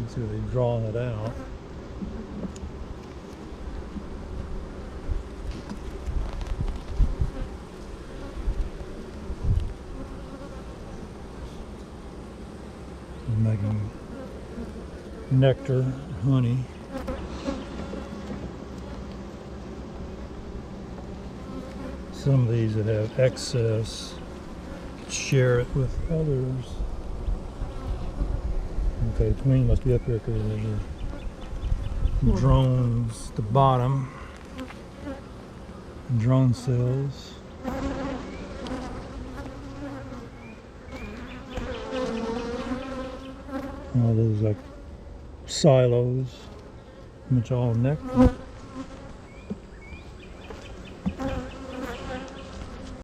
See where they're drawing it out. Making nectar, honey. Some of these that have excess, share it with others. Okay, the queen must be up here because the drones, the bottom, drone cells. All those like silos, which all nectar.